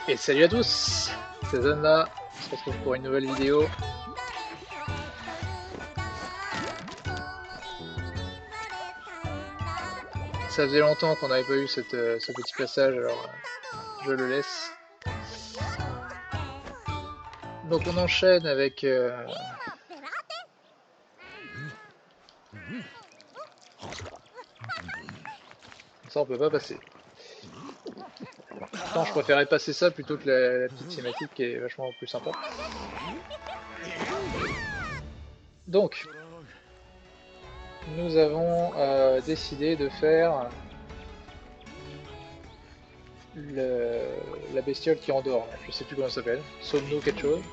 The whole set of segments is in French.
Et salut à tous, c'est Zana, on se retrouve pour une nouvelle vidéo. Ça faisait longtemps qu'on n'avait pas eu ce petit passage, alors je le laisse. Donc on enchaîne avec... Ça on peut pas passer. Pourtant je préférais passer ça plutôt que la petite cinématique qui est vachement plus sympa. Donc, nous avons décidé de faire la bestiole qui endort, je sais plus comment ça s'appelle, Somno quelque chose.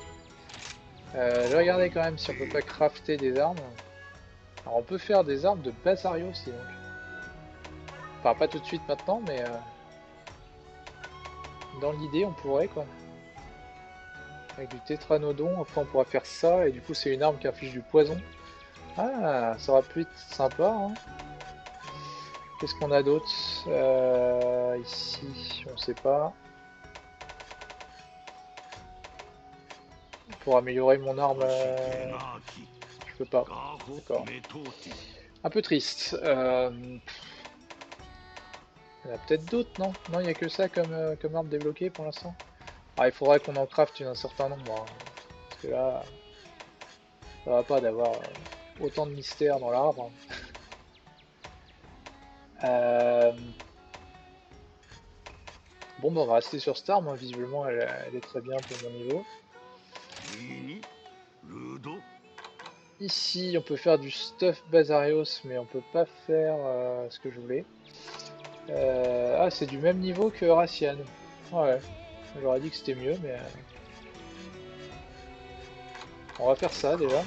Je vais regarder quand même si on peut pas crafter des armes. Alors on peut faire des armes de Basario aussi donc. Enfin pas tout de suite maintenant mais dans l'idée on pourrait quoi. Avec du tétranodon, enfin on pourra faire ça et du coup c'est une arme qui inflige du poison. Ah ça aurait pu être sympa hein. Qu'est-ce qu'on a d'autre ici on sait pas. Pour améliorer mon arme je peux pas. D'accord. Un peu triste. Il y en a peut-être d'autres, non? Non, il n'y a que ça comme arme débloquée pour l'instant. Ah, il faudrait qu'on en craft un certain nombre. Hein, parce que là, ça va pas d'avoir autant de mystères dans l'arbre. Euh, Bon, bah, on va rester sur cette arme. Hein. Visiblement, elle est très bien pour mon niveau. Ici, on peut faire du stuff Basarios, mais on peut pas faire ce que je voulais. Ah, c'est du même niveau que Racian. Ouais, j'aurais dit que c'était mieux, mais on va faire ça déjà.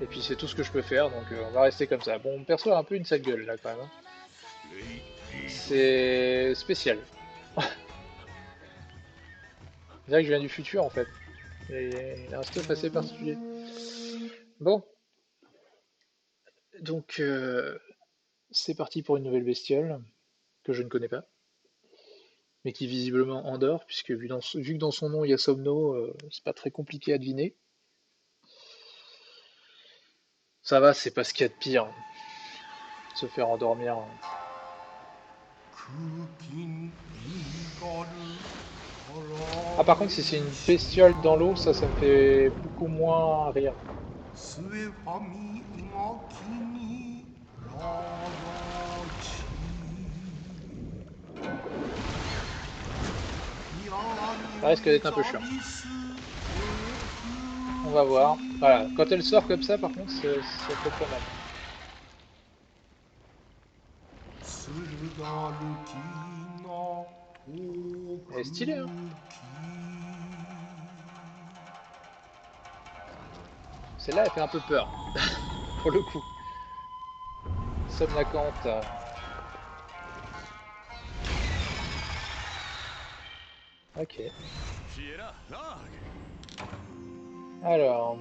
Et puis c'est tout ce que je peux faire, donc on va rester comme ça. Bon, mon perso a un peu une sale gueule là quand même. Hein. C'est spécial. On dirait que je viens du futur en fait. Il a un stuff assez particulier. Bon, donc c'est parti pour une nouvelle bestiole que je ne connais pas, mais qui visiblement endort, puisque vu que dans son nom il y a Somno, c'est pas très compliqué à deviner. Ça va, c'est pas ce qu'il y a de pire. Se faire endormir. Ah par contre si c'est une bestiole dans l'eau, ça me fait beaucoup moins rire. Ça risque d'être un peu chiant. On va voir. Voilà, quand elle sort comme ça par contre, ça peut être pas mal. Elle est stylée hein. Celle-là elle fait un peu peur. Pour le coup. Somnacante. Ok. Alors.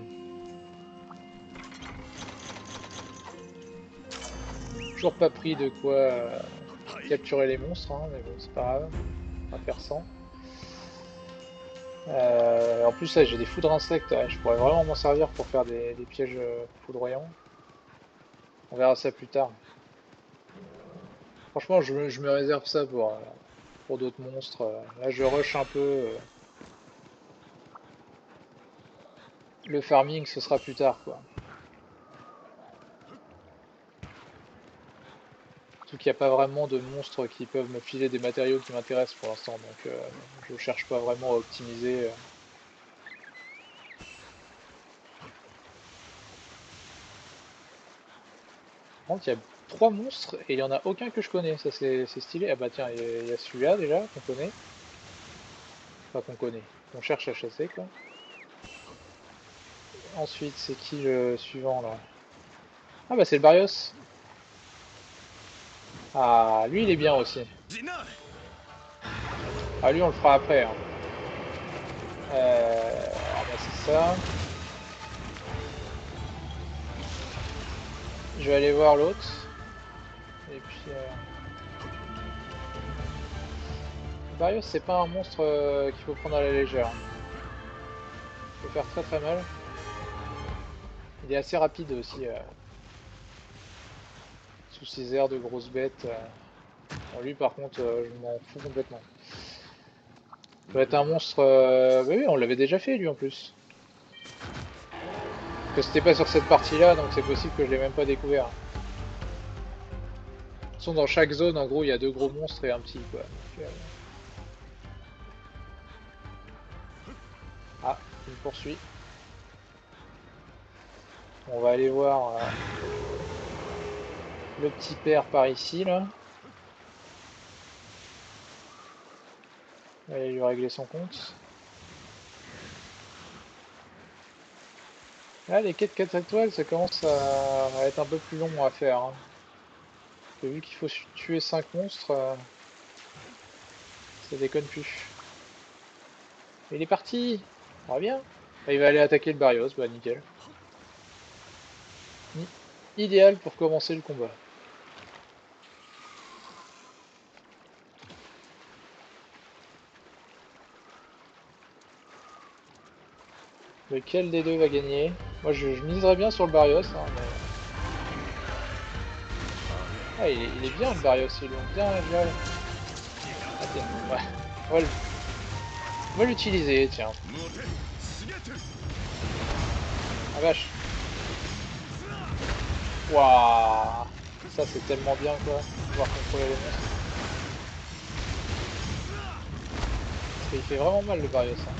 Toujours pas pris de quoi capturer les monstres, hein, mais bon, c'est pas grave. On va faire sans. En plus, là, j'ai des foudres insectes. Ouais, je pourrais vraiment m'en servir pour faire des pièges foudroyants. On verra ça plus tard. Franchement, je me réserve ça pour d'autres monstres. Là, je rush un peu. Le farming, ce sera plus tard, quoi. Surtout qu'il n'y a pas vraiment de monstres qui peuvent me filer des matériaux qui m'intéressent pour l'instant, donc je cherche pas vraiment à optimiser. Par contre, il y a 3 monstres et il n'y en a aucun que je connais, ça c'est stylé. Ah bah tiens, il y a celui-là déjà qu'on connaît. Enfin qu'on connaît, qu'on cherche à chasser quoi. Ensuite, c'est qui le suivant là? Ah bah c'est le Barrios. Ah, lui il est bien aussi. Ah lui on le fera après. Hein. Ramasser ça. Je vais aller voir l'autre. Et puis... Barrios, c'est pas un monstre qu'il faut prendre à la légère. Il peut faire très très mal. Il est assez rapide aussi. Sous ses airs de grosse bête. Bon, lui par contre, je m'en fous complètement. Ça va être un monstre... bah oui, on l'avait déjà fait lui en plus. Que c'était pas sur cette partie-là, donc c'est possible que je l'ai même pas découvert. De toute façon, dans chaque zone, en gros, il y a 2 gros monstres et un petit, quoi. Donc, ah, il me poursuit. On va aller voir le petit père par ici, là. On va aller lui régler son compte. Là, les quêtes 4 étoiles, ça commence à être un peu plus long à faire. Hein. Vu qu'il faut tuer 5 monstres, ça déconne plus. Il est parti. On revient. Il va aller attaquer le Barrios, bah nickel. Idéal pour commencer le combat. Lequel des deux va gagner? Moi je miserais bien sur le Barrios. Hein, mais... ah, il est bien le Barrios, ils l'ont bien géré. Ah, tiens, ouais. On va l'utiliser, tiens. Ah vache. Waouh. Ça c'est tellement bien quoi, pouvoir contrôler les monstres. Parce qu'il fait vraiment mal le Barrios. Hein.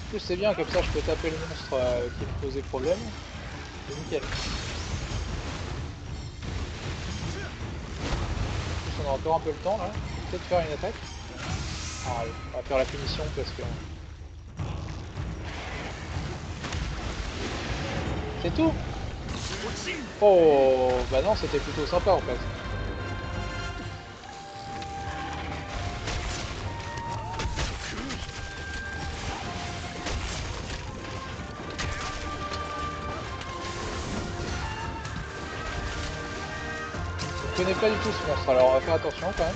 En plus c'est bien, comme ça je peux taper le monstre qui me posait problème. C'est nickel. On a encore un peu le temps là. Peut-être faire une attaque. Ah, allez, on va faire la punition parce que... c'est tout. Oh, bah non, c'était plutôt sympa en fait. Je connais pas du tout ce monstre, alors on va faire attention quand même.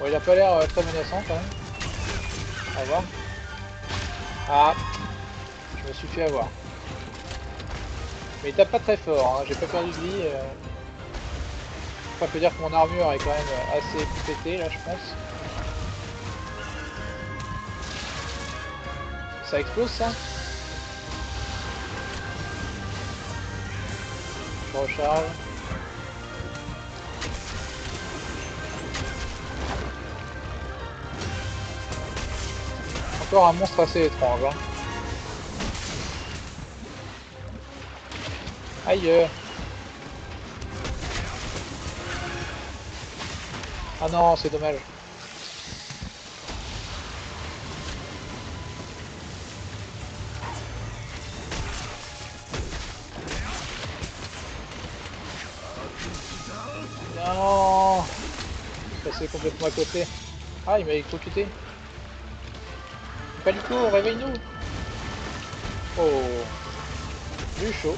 Bon, il a pas l'air très menaçant quand même. On va voir. Ah, je me suis fait avoir. Mais il tape pas très fort, hein. J'ai pas perdu de vie. Enfin, faut dire que mon armure est quand même assez pétée là, je pense. Ça explose ça? Je recharge. Encore un monstre assez étrange. Hein. Aïe. Ah non, c'est dommage. Non, je suis passé complètement à côté. Ah, il m'a électrocuté. Palico, réveille-nous. Oh, j'ai eu chaud.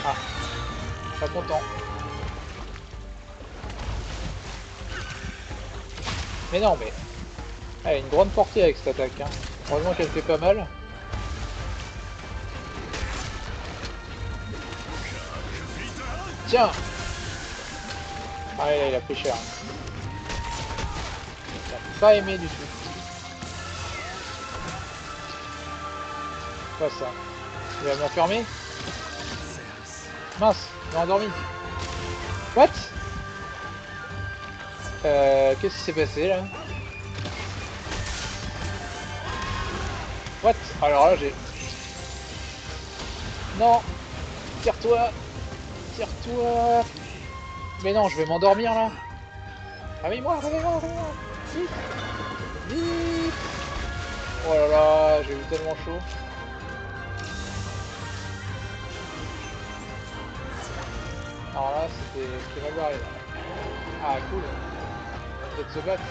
Ah, pas content. Mais non, mais... elle a une grande portée avec cette attaque. Hein. Heureusement qu'elle fait pas mal. Tiens. Ah là, il a pris cher. Il a pas aimé du tout. Quoi ça? Il va m'enfermer? Mince, il m'a endormi. What? Qu'est-ce qui s'est passé là? What? Alors là j'ai... non! Tire-toi! Tire-toi! Mais non, je vais m'endormir là! Réveille-moi, réveille-moi, réveille-moi! Vite! Vite! Oh là là, j'ai eu tellement chaud. Alors là, c'était mal barré là. Ah cool! On va peut-être se battre.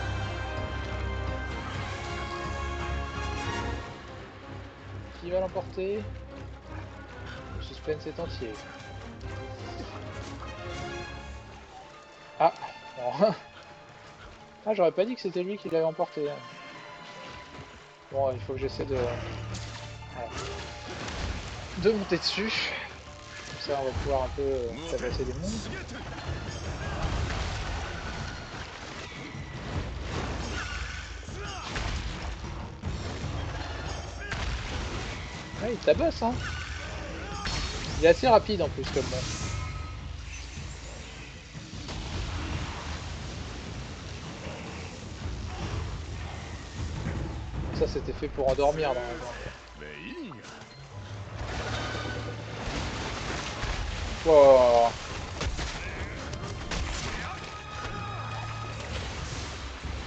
Qui va l'emporter? C'est suspense est entier. Ah non. Ah, j'aurais pas dit que c'était lui qui l'avait emporté. Bon, il faut que j'essaie de... Voilà. De monter dessus. Comme ça, on va pouvoir un peu tabasser des monstres. Ah, il tabasse, hein. Il est assez rapide en plus comme monstre. Ça, c'était fait pour endormir dans la zone. Wow.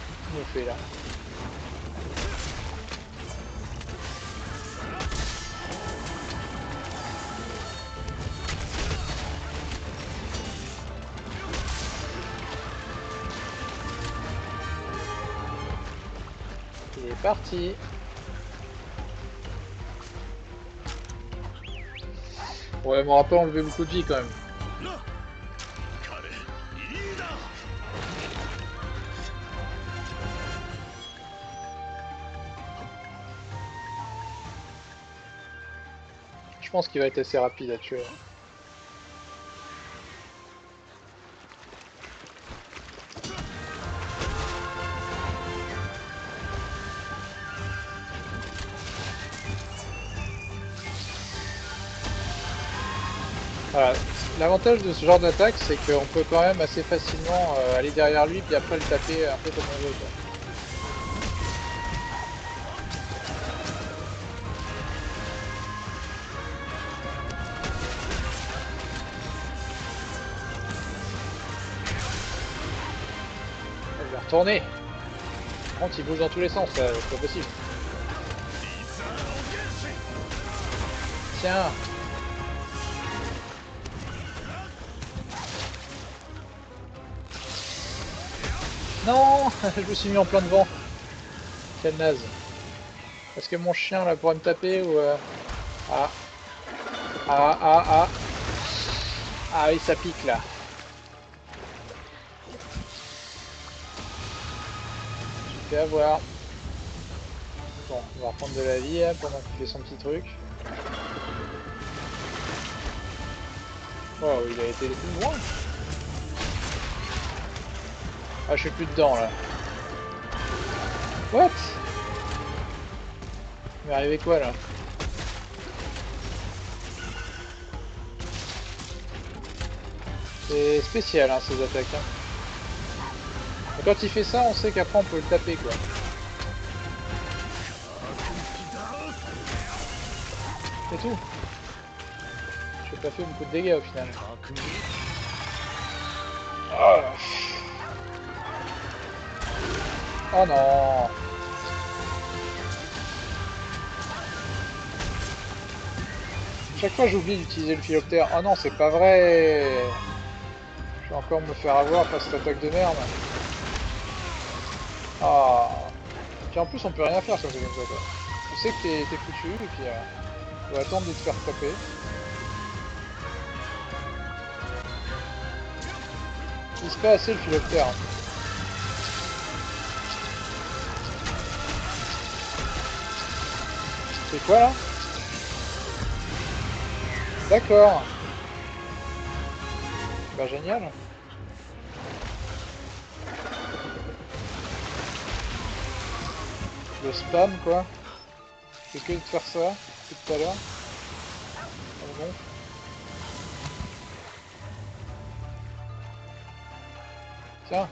Qu'est-ce qu'il nous fait là? Il est parti. Ouais, il m'aura pas enlevé beaucoup de vie quand même. Je pense qu'il va être assez rapide à tuer. Voilà. L'avantage de ce genre d'attaque, c'est qu'on peut quand même assez facilement aller derrière lui, puis après le taper un peu comme on veut, quoi. Je vais retourner. Par contre, il bouge dans tous les sens, c'est pas possible. Tiens. Non. Je me suis mis en plein devant. Quel naze. Est-ce que mon chien là pourrait me taper ou... Ah. Ah, ah, ah. Ah oui, ça pique là. Je vais avoir. Bon, on va reprendre de la vie hein, pendant qu'il fait son petit truc. Wow, il a été plus loin. Ah, je suis plus dedans là. What? Il m'est arrivé quoi là? C'est spécial hein, ces attaques. Hein. Et quand il fait ça, on sait qu'après on peut le taper quoi. C'est tout. J'ai pas fait beaucoup de dégâts au final. Oh, oh non. Chaque fois j'oublie d'utiliser le philoptère. Oh non, c'est pas vrai. Je vais encore me faire avoir par cette attaque de merde. Ah. Puis en plus on peut rien faire sur ces comme ça quoi. Tu sais que t'es foutu et puis on va attendre de te faire taper. Il se fait assez le philoptère. C'est quoi là? D'accord. Bah génial. Le spam quoi. Je fais que de faire ça depuis tout à l'heure. Oh, bon. Tiens.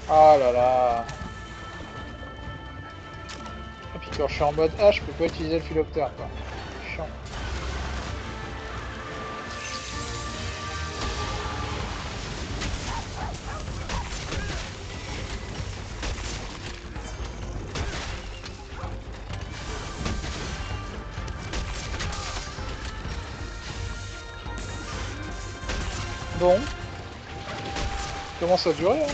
Ah là là. Et puis quand je suis en mode A, je peux pas utiliser le philoptère quoi. Chiant. Bon. Comment ça a duré hein?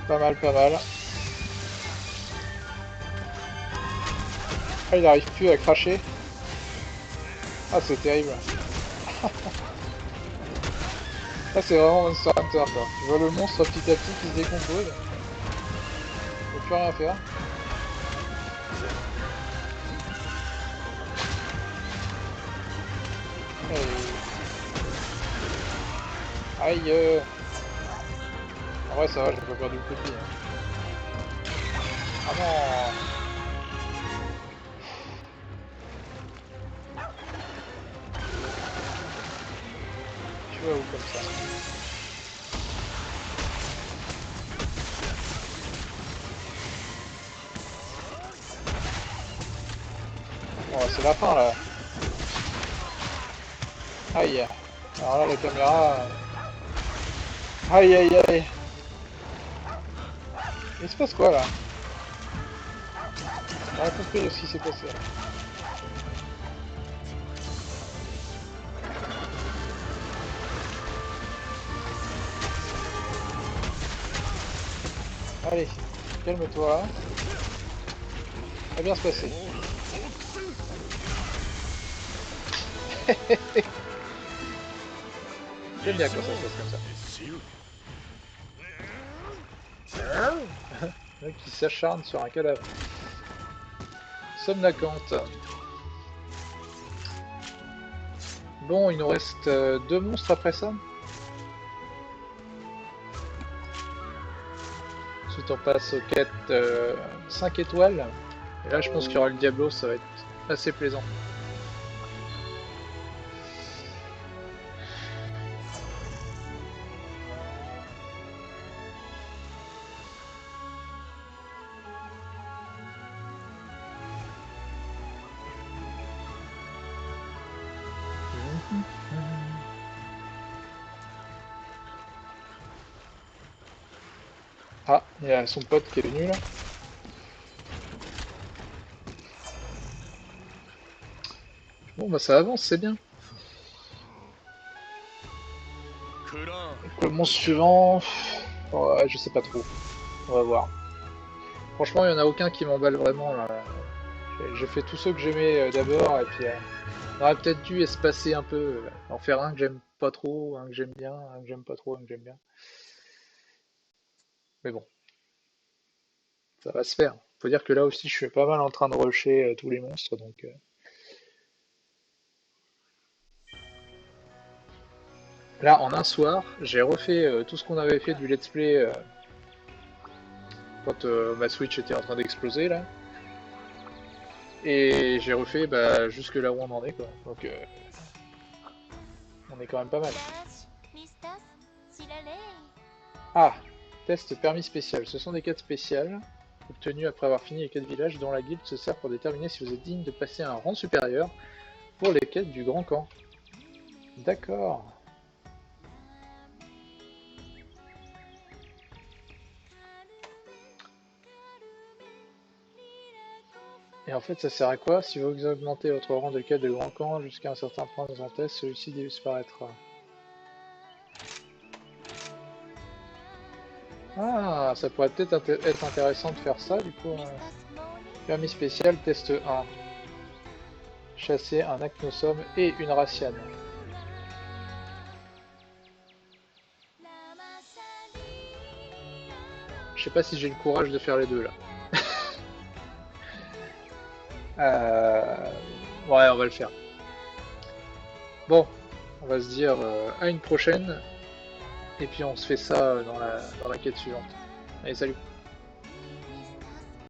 Pas mal, pas mal. Ah, il arrive plus à cracher. Ah, c'est terrible. Ah, c'est vraiment Monster Hunter, quoi. Tu vois le monstre petit à petit qui se décompose. Il peut plus rien faire. Aïe. En vrai, ça va, j'ai pas perdu le petit. Ah non. Tu vois où comme ça. Bon, c'est la fin là. Aïe. Alors là, la caméra. Aïe aïe aïe. Il se passe quoi là? J'ai rien compris de ce qui s'est passé. Allez, calme-toi. Ça va bien se passer. J'aime bien quand ça se passe comme ça. Le mec qui s'acharne sur un cadavre. Somnacante. Bon, il nous reste 2 monstres après ça. Ensuite, on passe aux quêtes 5 étoiles. Et là, je pense qu'il y aura le Diablo, ça va être assez plaisant. Ah, il y a son pote qui est venu là. Bon, bah ça avance, c'est bien. Donc, le monstre suivant, ouais, je sais pas trop. On va voir. Franchement, il n'y en a aucun qui m'emballe vraiment là. J'ai fait tous ceux que j'aimais d'abord, et puis on aurait peut-être dû espacer un peu, en faire un que j'aime pas trop, un que j'aime bien, un que j'aime pas trop, un que j'aime bien. Mais bon, ça va se faire. Faut dire que là aussi, je suis pas mal en train de rusher tous les monstres, donc. Là, en un soir, j'ai refait tout ce qu'on avait fait du let's play quand ma Switch était en train d'exploser là. Et j'ai refait bah, jusque là où on en est quoi. Donc on est quand même pas mal. Ah, test permis spécial. Ce sont des quêtes spéciales obtenues après avoir fini les quêtes villages dont la guilde se sert pour déterminer si vous êtes digne de passer à un rang supérieur pour les quêtes du grand camp. D'accord. Et en fait, ça sert à quoi? Si vous augmentez votre rang de quête de grand camp jusqu'à un certain point de test, celui-ci disparaîtra. Ah, ça pourrait peut-être être intéressant de faire ça, du coup. Permis spécial, test 1. Chasser un acnosome et une raciane. Je sais pas si j'ai le courage de faire les deux là. Ouais, on va le faire. Bon, on va se dire à une prochaine. Et puis on se fait ça dans la quête suivante. Allez, salut!